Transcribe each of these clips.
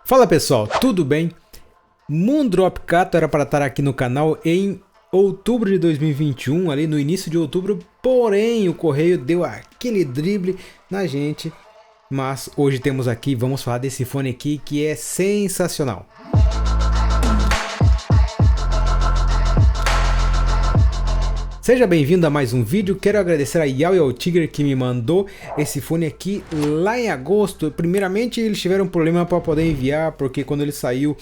Fala pessoal, tudo bem? Moondrop Kato era para estar aqui no canal em outubro de 2021, ali no início de outubro, porém o correio deu aquele drible na gente, mas hoje temos aqui, vamos falar desse fone aqui que é sensacional. Seja bem-vindo a mais um vídeo. Quero agradecer a Yao e ao Tigre que me mandou esse fone aqui lá em agosto. Primeiramente eles tiveram um problema para poder enviar, porque quando ele saiu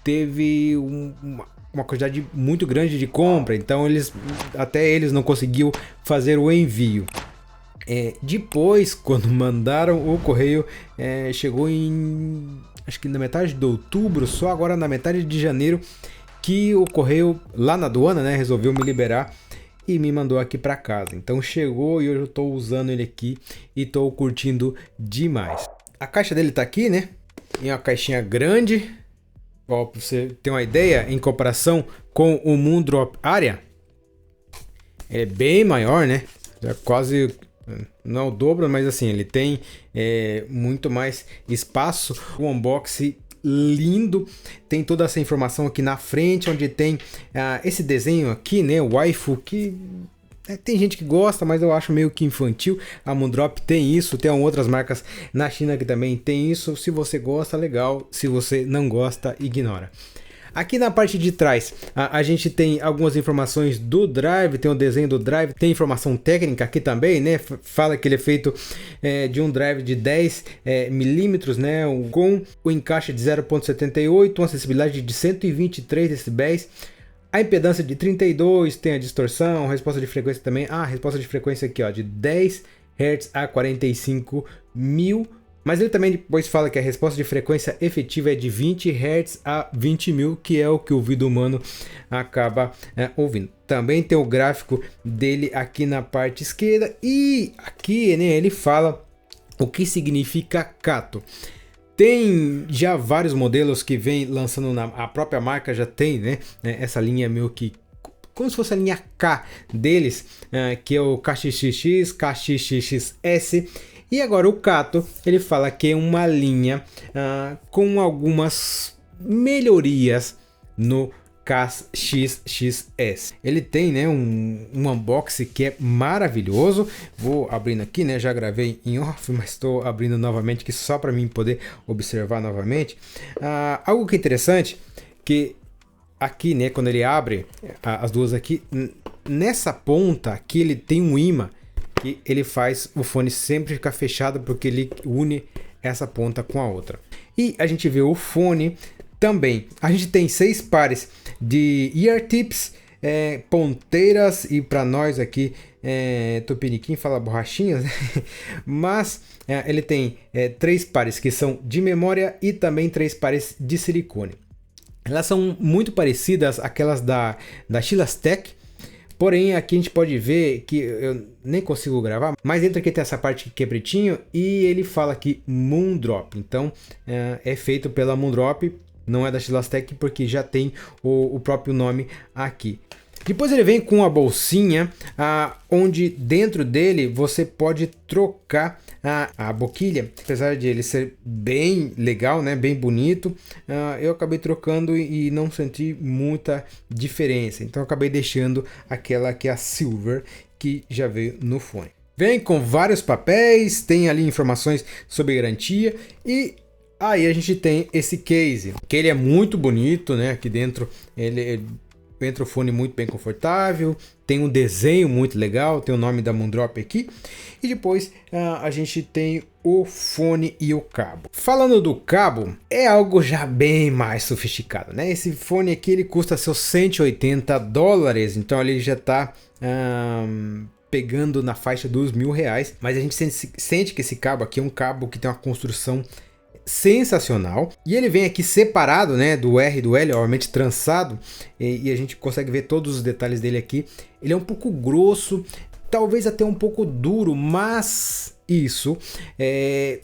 teve uma quantidade muito grande de compra, então até eles não conseguiam fazer o envio. Depois, quando mandaram o correio, chegou acho que na metade de outubro, só agora na metade de janeiro que o correio lá na aduana, né, resolveu me liberar e me mandou aqui para casa. Então chegou e hoje eu estou usando ele aqui e estou curtindo demais. A caixa dele tá aqui, né? Em uma caixinha grande. Ó, para você ter uma ideia, em comparação com o Moondrop Aria, é bem maior, né? É quase, não é o dobro, mas assim, ele tem muito mais espaço. O unboxing lindo, tem toda essa informação aqui na frente, onde tem esse desenho aqui, né, o waifu, que tem gente que gosta, mas eu acho meio que infantil. A Moondrop tem isso, tem outras marcas na China que também tem isso. Se você gosta, legal, se você não gosta, ignora. Aqui na parte de trás, a gente tem algumas informações do drive, tem o desenho do drive, tem informação técnica aqui também, né? Fala que ele é feito de um drive de 10 milímetros, né? Com o encaixe de 0.78, uma acessibilidade de 123 decibéis, a impedância de 32, tem a distorção, resposta de frequência também. A resposta de frequência aqui, ó, de 10 Hz a 45.000. Mas ele também depois fala que a resposta de frequência efetiva é de 20 Hz a 20.000, que é o que o ouvido humano acaba ouvindo. Também tem o gráfico dele aqui na parte esquerda. E aqui, né, ele fala o que significa Kato. Tem já vários modelos que vem lançando, a própria marca já tem, né, essa linha meio que como se fosse a linha K deles, que é o KXXX, KXXS. E agora o Kato, ele fala que é uma linha com algumas melhorias no KXXS. Ele tem, né, um unboxing que é maravilhoso. Vou abrindo aqui, né, já gravei em off, mas estou abrindo novamente aqui só para mim poder observar novamente. Algo que é interessante, que aqui, né, quando ele abre as duas aqui, nessa ponta aqui ele tem um ímã que ele faz o fone sempre ficar fechado, porque ele une essa ponta com a outra. E a gente vê o fone também. A gente tem 6 pares de ear tips, ponteiras, e para nós aqui tupiniquim fala borrachinhas, né? Mas ele tem 3 pares que são de memória e também 3 pares de silicone. Elas são muito parecidas àquelas da Chilastec. Porém, aqui a gente pode ver que eu nem consigo gravar, mas entra aqui tem essa parte que é pretinho e ele fala aqui Moondrop. Então, é feito pela Moondrop, não é da Chilastec, porque já tem o próprio nome aqui. Depois ele vem com a bolsinha, onde dentro dele você pode trocar a boquilha. Apesar de ele ser bem legal, né, bem bonito, eu acabei trocando e não senti muita diferença. Então eu acabei deixando aquela que é a Silver, que já veio no fone. Vem com vários papéis, tem ali informações sobre garantia e aí a gente tem esse case, que ele é muito bonito, né? Aqui dentro entra o fone muito bem confortável, tem um desenho muito legal, tem o nome da Moondrop aqui. E depois a gente tem o fone e o cabo. Falando do cabo, é algo já bem mais sofisticado, né? Esse fone aqui ele custa seus $180, então ele já está pegando na faixa dos R$1.000. Mas a gente sente que esse cabo aqui é um cabo que tem uma construção sensacional, e ele vem aqui separado, né, do R e do L, obviamente trançado, e a gente consegue ver todos os detalhes dele aqui. Ele é um pouco grosso, talvez até um pouco duro, mas isso é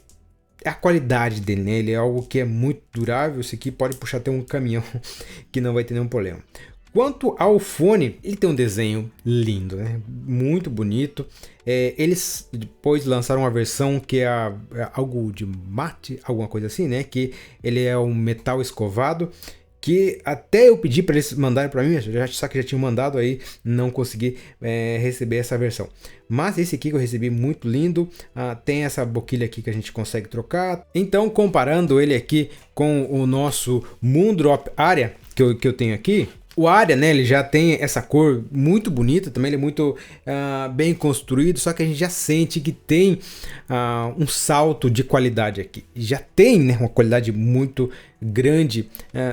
a qualidade dele, né? Ele é algo que é muito durável. Esse aqui pode puxar até um caminhão que não vai ter nenhum problema. Quanto ao fone, ele tem um desenho lindo, né? Muito bonito. Eles depois lançaram uma versão que é algo de mate, alguma coisa assim, né? Que ele é um metal escovado, que até eu pedi para eles mandarem para mim, só que já tinham mandado aí, não consegui receber essa versão. Mas esse aqui que eu recebi, muito lindo, tem essa boquilha aqui que a gente consegue trocar. Então, comparando ele aqui com o nosso Moondrop Aria, que eu tenho aqui, o Aria, né, ele já tem essa cor muito bonita, também ele é muito bem construído, só que a gente já sente que tem um salto de qualidade aqui. Já tem, né, uma qualidade muito grande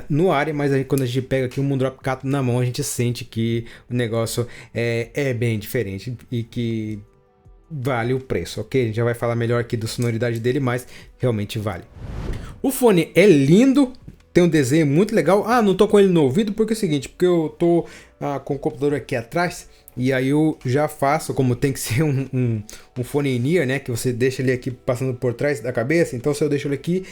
no Aria, mas aí quando a gente pega aqui o Moondrop Cato na mão, a gente sente que o negócio é bem diferente e que vale o preço, ok? A gente já vai falar melhor aqui da sonoridade dele, mas realmente vale. O fone é lindo. Tem um desenho muito legal. Não tô com ele no ouvido porque é o seguinte, porque eu tô com o computador aqui atrás e aí eu já faço como tem que ser um fone in-ear, né? Que você deixa ele aqui passando por trás da cabeça. Então se eu deixo ele aqui,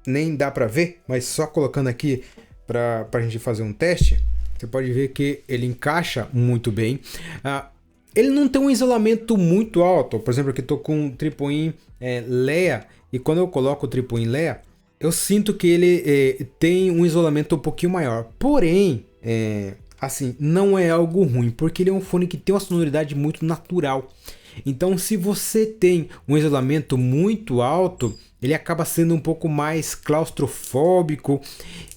nem dá pra ver, mas só colocando aqui pra gente fazer um teste, você pode ver que ele encaixa muito bem. Ele não tem um isolamento muito alto. Por exemplo, aqui tô com um Triple-In Leia e quando eu coloco o Triple-In Leia, eu sinto que ele tem um isolamento um pouquinho maior. Porém, assim, não é algo ruim, porque ele é um fone que tem uma sonoridade muito natural. Então, se você tem um isolamento muito alto, ele acaba sendo um pouco mais claustrofóbico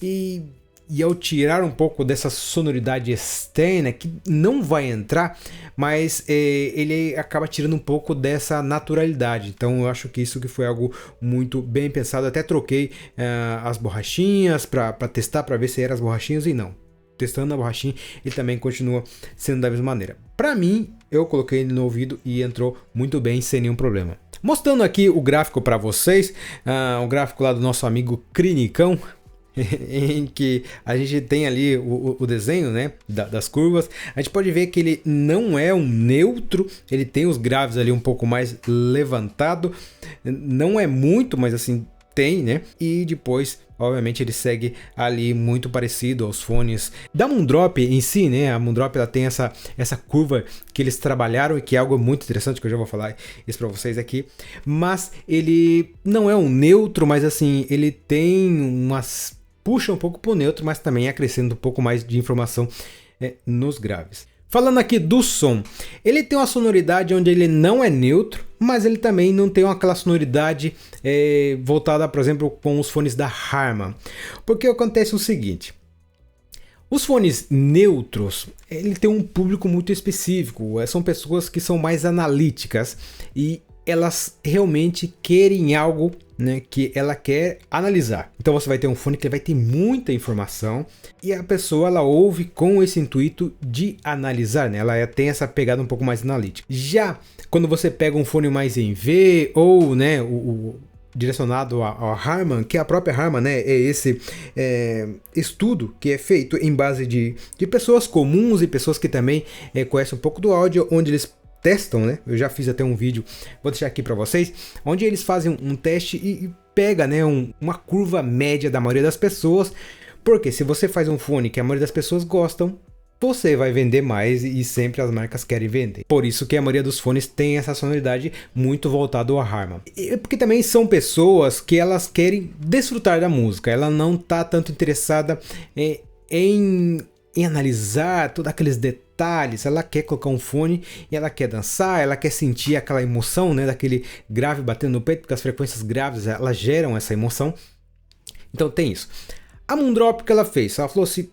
e ao tirar um pouco dessa sonoridade externa, que não vai entrar, mas ele acaba tirando um pouco dessa naturalidade. Então eu acho que isso que foi algo muito bem pensado. Até troquei as borrachinhas para testar, para ver se eram as borrachinhas, e não. Testando a borrachinha, ele também continua sendo da mesma maneira. Para mim, eu coloquei ele no ouvido e entrou muito bem, sem nenhum problema. Mostrando aqui o gráfico para vocês, o gráfico lá do nosso amigo Crinicão, em que a gente tem ali o desenho, né, das curvas. A gente pode ver que ele não é um neutro, ele tem os graves ali um pouco mais levantado, não é muito, mas assim tem, né? E depois, obviamente, ele segue ali muito parecido aos fones da Moondrop em si, né? A Moondrop, ela tem essa curva que eles trabalharam e que é algo muito interessante, que eu já vou falar isso para vocês aqui. Mas ele não é um neutro, mas assim, ele tem umas... puxa um pouco pro neutro, mas também acrescenta um pouco mais de informação nos graves. Falando aqui do som, ele tem uma sonoridade onde ele não é neutro, mas ele também não tem aquela sonoridade voltada, por exemplo, com os fones da Harman. Porque acontece o seguinte, os fones neutros, ele tem um público muito específico, são pessoas que são mais analíticas e elas realmente querem algo, né, que ela quer analisar. Então você vai ter um fone que vai ter muita informação e a pessoa ela ouve com esse intuito de analisar, né? Ela tem essa pegada um pouco mais analítica. Já quando você pega um fone mais em V ou, né, direcionado a Harman, que é a própria Harman, né, é esse estudo que é feito em base de pessoas comuns e pessoas que também conhecem um pouco do áudio, onde eles testam, né? Eu já fiz até um vídeo, vou deixar aqui para vocês, onde eles fazem um teste e pega, né, uma curva média da maioria das pessoas, porque se você faz um fone que a maioria das pessoas gostam, você vai vender mais e sempre as marcas querem vender. Por isso que a maioria dos fones tem essa sonoridade muito voltada ao Harman. E porque também são pessoas que elas querem desfrutar da música, ela não tá tanto interessada em analisar todos aqueles detalhes. Ela quer colocar um fone e ela quer dançar, ela quer sentir aquela emoção, né, daquele grave batendo no peito, porque as frequências graves elas geram essa emoção. Então tem isso. A Moondrop, que ela fez? Ela falou assim,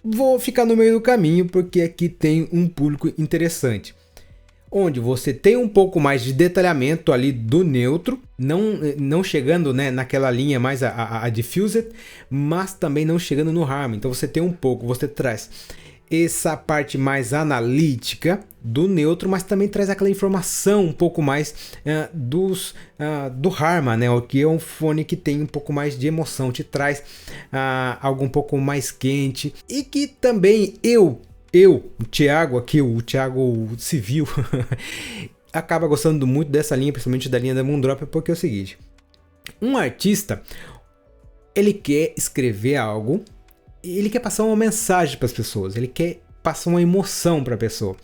vou ficar no meio do caminho porque aqui tem um público interessante, onde você tem um pouco mais de detalhamento ali do neutro, não chegando, né, naquela linha mais a diffused, mas também não chegando no Harman. Então você tem um pouco, você traz essa parte mais analítica do neutro, mas também traz aquela informação um pouco mais do Harman, né, o que é um fone que tem um pouco mais de emoção, te traz algo um pouco mais quente e que também o Thiago aqui, o Thiago Civil, acaba gostando muito dessa linha, principalmente da linha da Moondrop, porque é o seguinte, um artista, ele quer escrever algo ele quer passar uma mensagem para as pessoas, ele quer passar uma emoção para a pessoa.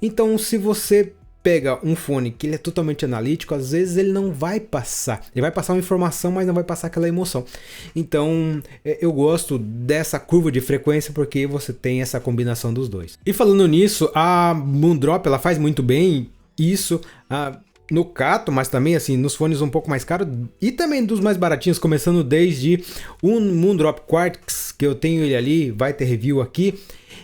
Então, se você pega um fone que ele é totalmente analítico, às vezes ele não vai passar. Ele vai passar uma informação, mas não vai passar aquela emoção. Então, eu gosto dessa curva de frequência porque você tem essa combinação dos dois. E falando nisso, a Moondrop, ela faz muito bem isso no Cato, mas também assim nos fones um pouco mais caros e também dos mais baratinhos, começando desde um Moondrop Quartz, que eu tenho ele ali, vai ter review aqui,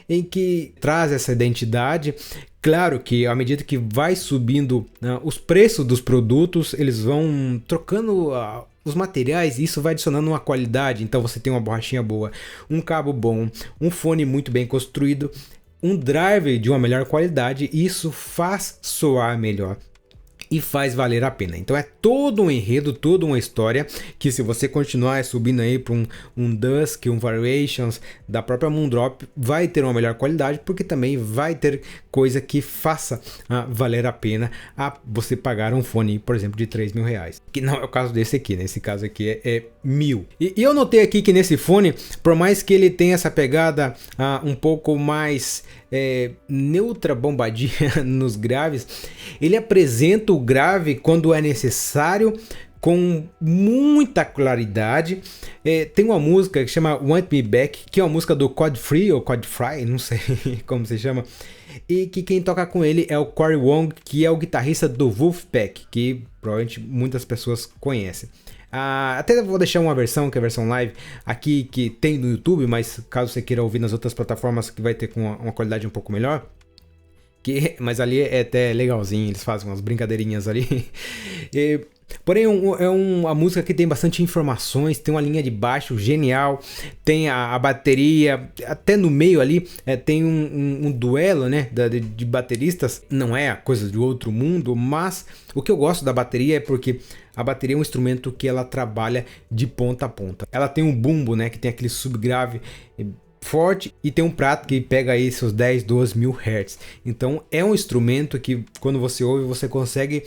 em que traz essa identidade. Claro que à medida que vai subindo os preços dos produtos, eles vão trocando os materiais e isso vai adicionando uma qualidade. Então você tem uma borrachinha boa, um cabo bom, um fone muito bem construído, um driver de uma melhor qualidade, e isso faz soar melhor e faz valer a pena. Então é todo um enredo, toda uma história que, se você continuar subindo aí para um Dusk, um Variations da própria Moondrop, vai ter uma melhor qualidade, porque também vai ter coisa que faça valer a pena você pagar um fone, por exemplo, de R$3.000, que não é o caso desse aqui, nesse caso aqui é 1.000. E eu notei aqui que nesse fone, por mais que ele tenha essa pegada um pouco mais neutra, bombadinha nos graves, ele apresenta o grave quando é necessário, com muita claridade. Tem uma música que chama Want Me Back, que é uma música do Codefree ou Codefry, não sei como se chama, e que quem toca com ele é o Corey Wong, que é o guitarrista do Wolfpack, que provavelmente muitas pessoas conhecem. Até vou deixar uma versão, que é a versão live aqui, que tem no YouTube, mas caso você queira ouvir nas outras plataformas, que vai ter com uma qualidade um pouco melhor. Mas ali é até legalzinho, eles fazem umas brincadeirinhas ali. Porém, é uma música que tem bastante informações, tem uma linha de baixo genial, tem a bateria, até no meio ali tem um duelo, né, de bateristas. Não é a coisa de outro mundo, mas o que eu gosto da bateria é porque a bateria é um instrumento que ela trabalha de ponta a ponta. Ela tem um bumbo, né, que tem aquele subgrave forte, e tem um prato que pega aí seus 10, 12 mil Hz. Então é um instrumento que, quando você ouve, você consegue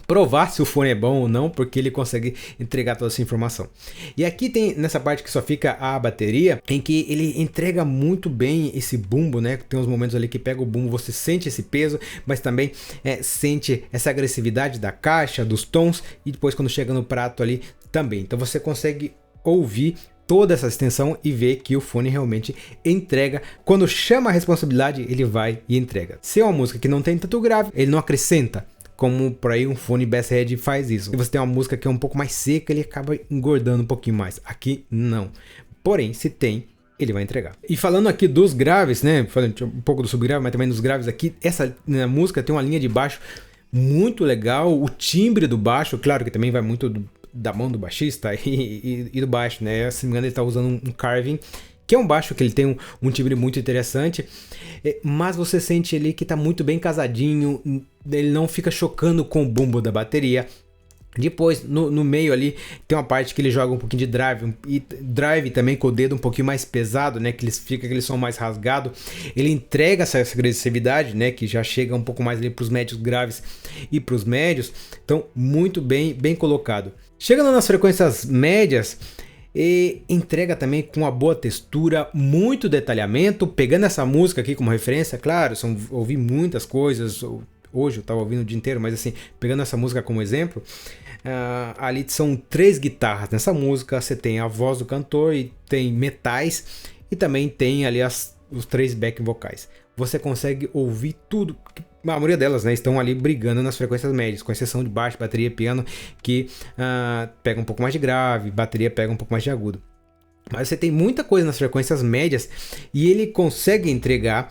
provar se o fone é bom ou não, porque ele consegue entregar toda essa informação. E aqui tem nessa parte que só fica a bateria, em que ele entrega muito bem esse bumbo, né? Tem uns momentos ali que pega o bumbo, você sente esse peso, mas também sente essa agressividade da caixa, dos tons, e depois quando chega no prato ali também. Então você consegue ouvir toda essa extensão e ver que o fone realmente entrega. Quando chama a responsabilidade, ele vai e entrega. Se é uma música que não tem tanto grave, ele não acrescenta, como por aí um fone Basshead faz isso. Se você tem uma música que é um pouco mais seca, ele acaba engordando um pouquinho mais. Aqui não. Porém, se tem, ele vai entregar. E falando aqui dos graves, né? Falando um pouco do subgrave, mas também dos graves aqui, essa música tem uma linha de baixo muito legal. O timbre do baixo, claro que também vai muito da mão do baixista e do baixo, né? Se não me engano, ele está usando um Carvin, que é um baixo que ele tem um timbre muito interessante, mas você sente ali que está muito bem casadinho, ele não fica chocando com o bumbo da bateria. Depois, no meio ali, tem uma parte que ele joga um pouquinho de drive, e drive também com o dedo um pouquinho mais pesado, né, que ele fica aquele som mais rasgado. Ele entrega essa agressividade, né, que já chega um pouco mais ali para os médios graves e para os médios. Então, muito bem colocado. Chegando nas frequências médias, e entrega também com uma boa textura, muito detalhamento. Pegando essa música aqui como referência, claro, ouvi muitas coisas, hoje eu estava ouvindo o dia inteiro, mas assim, pegando essa música como exemplo, ali são 3 guitarras nessa música. Você tem a voz do cantor e tem metais, e também tem ali os 3 back vocais. Você consegue ouvir tudo. A maioria delas, né, estão ali brigando nas frequências médias, com exceção de baixo, bateria, piano, que pega um pouco mais de grave, bateria pega um pouco mais de agudo. Mas você tem muita coisa nas frequências médias, e ele consegue entregar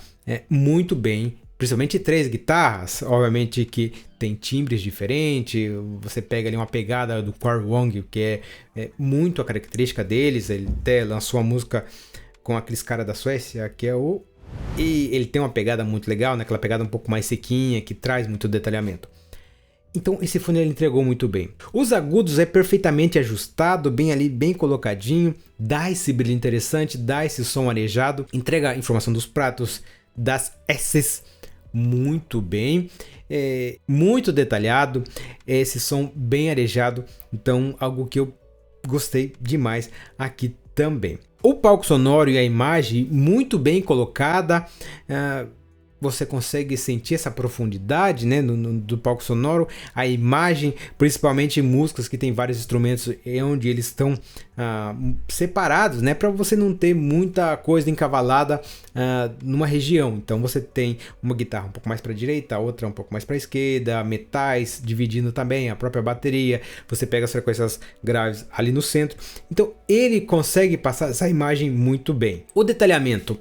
muito bem, principalmente 3 guitarras, obviamente que tem timbres diferentes. Você pega ali uma pegada do Corey Wong, que é muito a característica deles. Ele até lançou uma música com aqueles caras da Suécia, que é o... E ele tem uma pegada muito legal, né? Aquela pegada um pouco mais sequinha, que traz muito detalhamento. Então esse fone ele entregou muito bem. Os agudos é perfeitamente ajustado, bem ali, bem colocadinho. Dá esse brilho interessante, dá esse som arejado. Entrega a informação dos pratos, das S's muito bem. Muito detalhado. Esse som bem arejado. Então algo que eu gostei demais aqui também. O palco sonoro e a imagem muito bem colocada, você consegue sentir essa profundidade, né, do palco sonoro, a imagem, principalmente em músicas que tem vários instrumentos onde eles estão separados, né, para você não ter muita coisa encavalada numa região. Então você tem uma guitarra um pouco mais para a direita, a outra um pouco mais para a esquerda, metais dividindo também, a própria bateria, você pega as frequências graves ali no centro. Então ele consegue passar essa imagem muito bem. O detalhamento,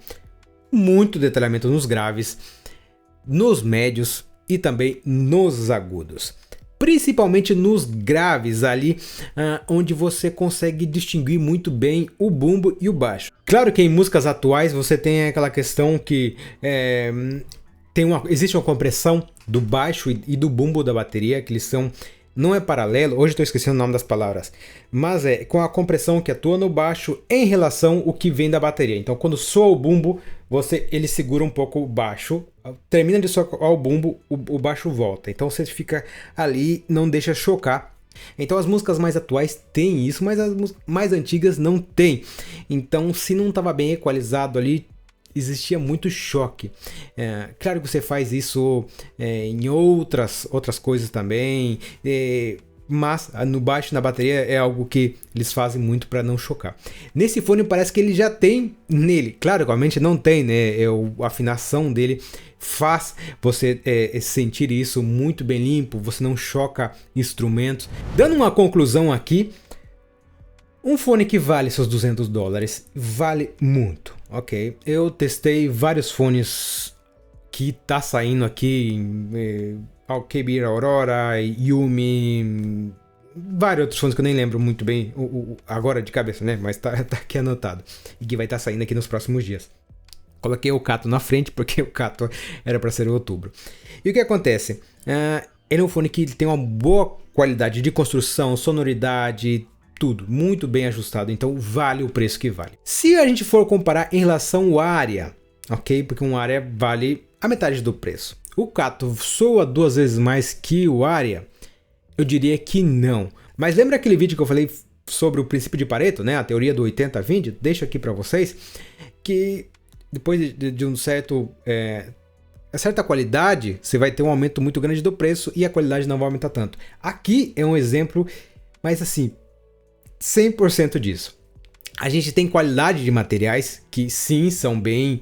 muito detalhamento nos graves, nos médios e também nos agudos. Principalmente nos graves ali, onde você consegue distinguir muito bem o bumbo e o baixo. Claro que em músicas atuais você tem aquela questão que existe uma compressão do baixo e do bumbo da bateria, que eles são... Não é paralelo, hoje estou esquecendo o nome das palavras, mas é com a compressão que atua no baixo em relação ao que vem da bateria. Então quando soa o bumbo, ele segura um pouco o baixo, termina de soar o bumbo, o baixo volta. Então você fica ali, não deixa chocar. Então as músicas mais atuais têm isso, mas as músicas mais antigas não tem. Então se não estava bem equalizado ali, existia muito choque. Claro que você faz isso em outras coisas também, mas no baixo, na bateria, é algo que eles fazem muito para não chocar. Nesse fone parece que ele já tem nele, claro, realmente não tem, né? A afinação dele faz você sentir isso muito bem limpo, você não choca instrumentos. Dando uma conclusão aqui, um fone que vale seus $200 vale muito, ok? Eu testei vários fones que tá saindo aqui, KBR Aurora, Yumi, vários outros fones que eu nem lembro muito bem agora de cabeça, né? Mas tá aqui anotado e que vai estar saindo aqui nos próximos dias. Coloquei o Kato na frente porque o Kato era para ser em outubro. E o que acontece? Ele é um fone que tem uma boa qualidade de construção, sonoridade, tudo muito bem ajustado, então vale o preço que vale. Se a gente for comparar em relação ao Aria, ok? Porque um Aria vale a metade do preço. O Kato soa 2 vezes mais que o Aria? Eu diria que não. Mas lembra aquele vídeo que eu falei sobre o princípio de Pareto, né? A teoria do 80-20? Deixo aqui para vocês que depois de um certa qualidade, você vai ter um aumento muito grande do preço e a qualidade não vai aumentar tanto. Aqui é um exemplo, mas assim, 100% disso. A gente tem qualidade de materiais que sim são bem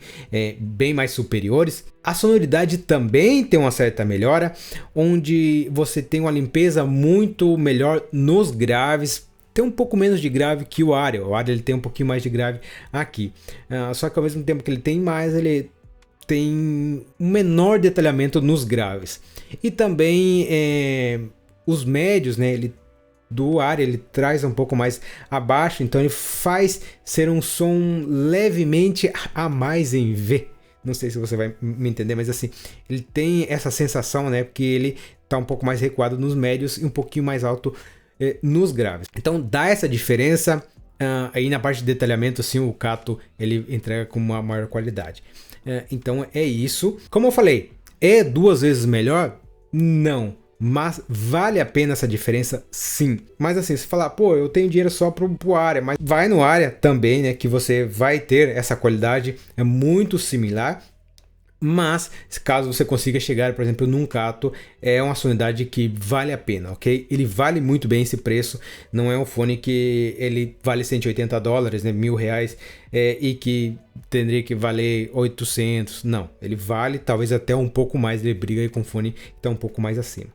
mais superiores. A sonoridade também tem uma certa melhora, onde você tem uma limpeza muito melhor nos graves. Tem um pouco menos de grave que o Aria. O Aria ele tem um pouquinho mais de grave aqui. Só que ao mesmo tempo que ele tem mais, ele tem um menor detalhamento nos graves. E também os médios, né? Do Aria ele traz um pouco mais abaixo, então ele faz ser um som levemente a mais em V. Não sei se você vai me entender, mas assim, ele tem essa sensação, né? Porque ele tá um pouco mais recuado nos médios e um pouquinho mais alto nos graves. Então dá essa diferença. Aí na parte de detalhamento, assim, o Kato ele entrega com uma maior qualidade. Então é isso. Como eu falei, é 2 vezes melhor? Não. Mas vale a pena essa diferença, sim. Mas assim, se falar, pô, eu tenho dinheiro só pro Aria, mas vai no Aria também, né? Que você vai ter essa qualidade, é muito similar. Mas, caso você consiga chegar, por exemplo, num Kato, é uma sonoridade que vale a pena, ok? Ele vale muito bem esse preço, não é um fone que ele vale $180, né, R$1.000, e que teria que valer 800, não. Ele vale talvez até um pouco mais, ele briga aí com um fone que está um pouco mais acima.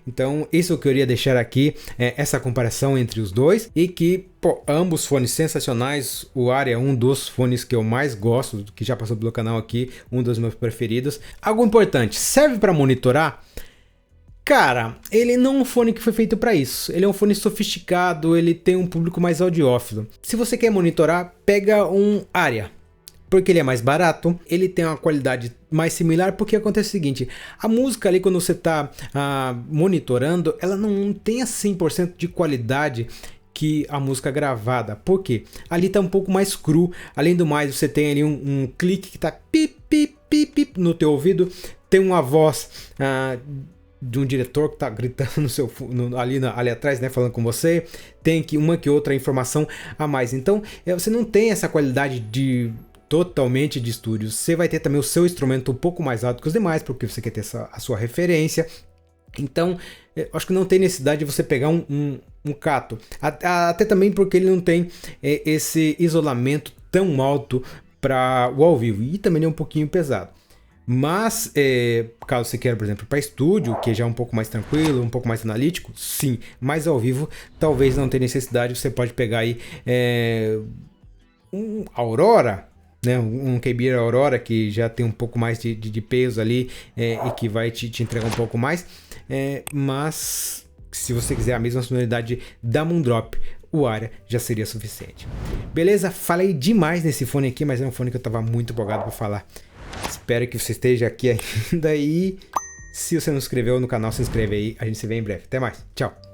Então, isso eu queria deixar aqui, essa comparação entre os dois, e que, pô, ambos fones sensacionais. O Aria é um dos fones que eu mais gosto, que já passou pelo canal aqui, um dos meus preferidos. Algo importante, serve para monitorar? Cara, ele não é um fone que foi feito para isso. Ele é um fone sofisticado, ele tem um público mais audiófilo. Se você quer monitorar, pega um Aria. Porque ele é mais barato, ele tem uma qualidade mais similar, porque acontece o seguinte, a música ali quando você está monitorando, ela não tem a 100% de qualidade que a música gravada, porque ali está um pouco mais cru, além do mais você tem ali um clique que está pip, pip, pip, pip no teu ouvido, tem uma voz de um diretor que tá gritando no seu, ali atrás, né, falando com você, tem que uma que outra informação a mais. Então, você não tem essa qualidade de totalmente de estúdio. Você vai ter também o seu instrumento um pouco mais alto que os demais, porque você quer ter a sua referência. Então, acho que não tem necessidade de você pegar um Cato. Até também porque ele não tem esse isolamento tão alto para o ao vivo. E também é um pouquinho pesado. Mas, caso você queira, por exemplo, para estúdio, que já é um pouco mais tranquilo, um pouco mais analítico, sim. Mas ao vivo, talvez não tenha necessidade. Você pode pegar aí um Aurora, né, um KBR Aurora, que já tem um pouco mais de peso ali e que vai te entregar um pouco mais. Mas se você quiser a mesma sonoridade da Moondrop, o Aria já seria suficiente. Beleza? Falei demais nesse fone aqui, mas é um fone que eu estava muito empolgado para falar. Espero que você esteja aqui ainda e se você não se inscreveu no canal, se inscreve aí. A gente se vê em breve. Até mais. Tchau.